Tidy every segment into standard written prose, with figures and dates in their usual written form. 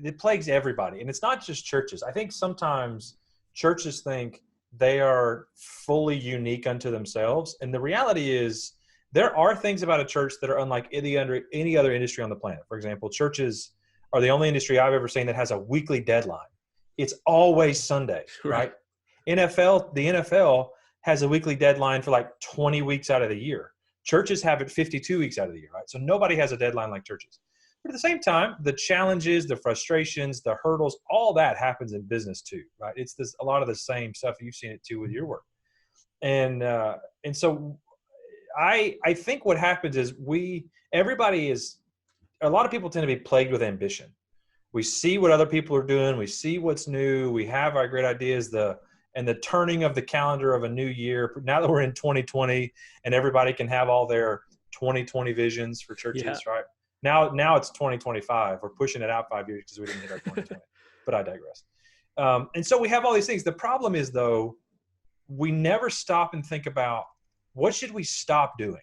it plagues everybody. And it's not just churches. I think sometimes churches think they are fully unique unto themselves. And the reality is there are things about a church that are unlike any other industry on the planet. For example, churches are the only industry I've ever seen that has a weekly deadline. It's always Sunday, right? The NFL has a weekly deadline for like 20 weeks out of the year. Churches have it 52 weeks out of the year, right? So nobody has a deadline like churches. But at the same time, the challenges, the frustrations, the hurdles, all that happens in business too, right? It's a lot of the same stuff. You've seen it too with your work. And so I think what happens is a lot of people tend to be plagued with ambition. We see what other people are doing. We see what's new. We have our great ideas, and the turning of the calendar of a new year. Now that we're in 2020 and everybody can have all their 2020 visions for churches, right? Now it's 2025. We're pushing it out 5 years because we didn't hit our 2020, but I digress. And so we have all these things. The problem is, though, we never stop and think about what should we stop doing?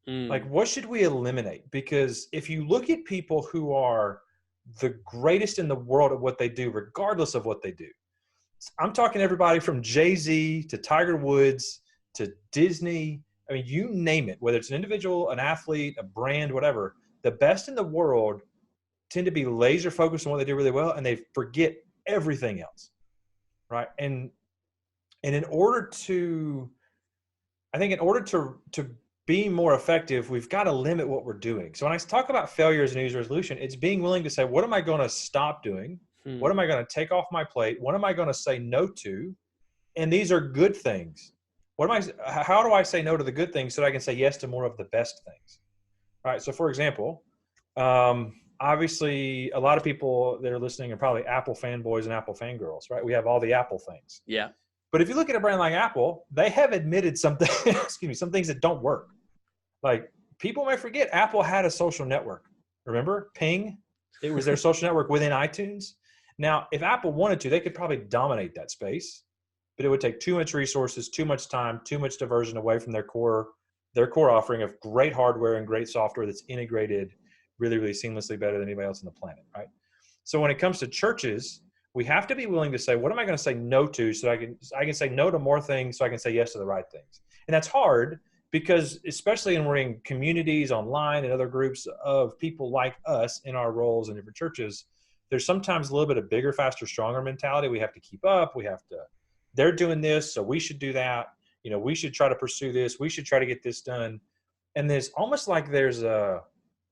Like, what should we eliminate? Because if you look at people who are the greatest in the world at what they do, regardless of what they do, I'm talking everybody from Jay-Z to Tiger Woods to Disney. I mean, you name it, whether it's an individual, an athlete, a brand, whatever, the best in the world tend to be laser focused on what they do really well, and they forget everything else, right? And in order to be more effective, we've got to limit what we're doing. So when I talk about failure as a New Year's resolution, it's being willing to say, what am I going to stop doing? What am I going to take off my plate? What am I going to say no to? And these are good things. How do I say no to the good things so that I can say yes to more of the best things? All right. So for example, obviously a lot of people that are listening are probably Apple fanboys and Apple fangirls, right? We have all the Apple things. Yeah. But if you look at a brand like Apple, they have admitted some things that don't work. Like, people may forget Apple had a social network. Remember Ping? It was their social network within iTunes. Now, if Apple wanted to, they could probably dominate that space, but it would take too much resources, too much time, too much diversion away from their core offering of great hardware and great software that's integrated really, really seamlessly, better than anybody else on the planet, right? So when it comes to churches, we have to be willing to say, what am I going to say no to so I can say no to more things so I can say yes to the right things? And that's hard because, especially when we're in communities online and other groups of people like us in our roles in different churches, there's sometimes a little bit of bigger, faster, stronger mentality. We have to keep up. They're doing this, so we should do that. You know, we should try to pursue this. We should try to get this done. And there's almost like there's a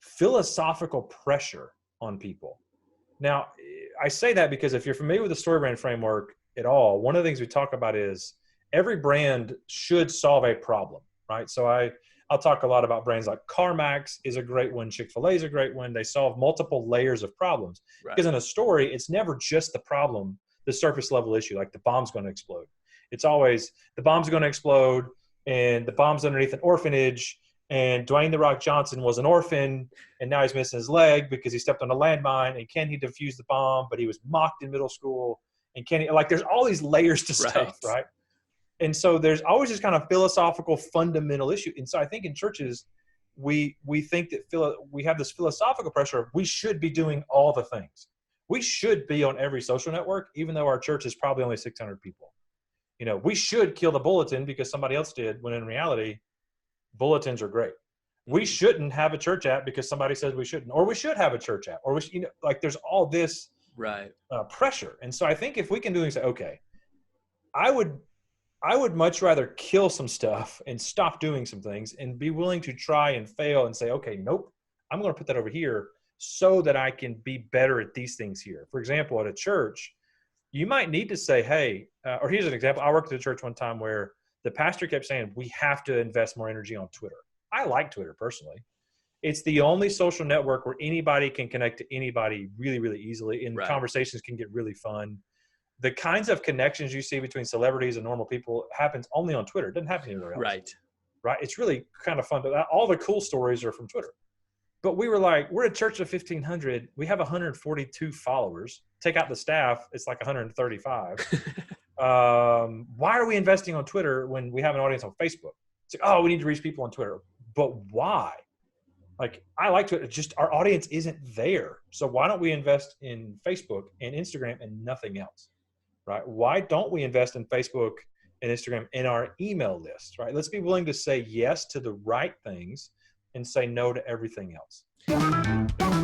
philosophical pressure on people. Now, I say that because if you're familiar with the story brand framework at all, one of the things we talk about is every brand should solve a problem, right? So I'll talk a lot about brands like CarMax is a great one. Chick-fil-A is a great one. They solve multiple layers of problems. Right. Because in a story, it's never just the problem, the surface level issue, like the bomb's going to explode. It's always the bomb's going to explode and the bomb's underneath an orphanage and Dwayne "The Rock" Johnson was an orphan and now he's missing his leg because he stepped on a landmine, and can he defuse the bomb? But he was mocked in middle school, and there's all these layers to stuff, right? And so there's always this kind of philosophical fundamental issue. And so I think in churches, we think that we have this philosophical pressure of we should be doing all the things. We should be on every social network, even though our church is probably only 600 people. You know, we should kill the bulletin because somebody else did, when in reality, bulletins are great. We shouldn't have a church app because somebody says we shouldn't, or we should have a church app, or there's all this pressure. And so I think if we can do things, okay, I would much rather kill some stuff and stop doing some things and be willing to try and fail and say, okay, nope, I'm going to put that over here so that I can be better at these things here. For example, at a church, you might need to say, hey, or here's an example. I worked at a church one time where the pastor kept saying, we have to invest more energy on Twitter. I like Twitter personally. It's the only social network where anybody can connect to anybody really, really easily, and conversations can get really fun. The kinds of connections you see between celebrities and normal people happens only on Twitter. It doesn't happen anywhere else. Right. It's really kind of fun. All the cool stories are from Twitter. But we were like, we're a church of 1,500. We have 142 followers. Take out the staff, it's like 135. Why are we investing on Twitter when we have an audience on Facebook? It's like, oh, we need to reach people on Twitter. But why? Like, I like to just, our audience isn't there. So why don't we invest in Facebook and Instagram and nothing else, right? Why don't we invest in Facebook and Instagram in our email list, right? Let's be willing to say yes to the right things and say no to everything else.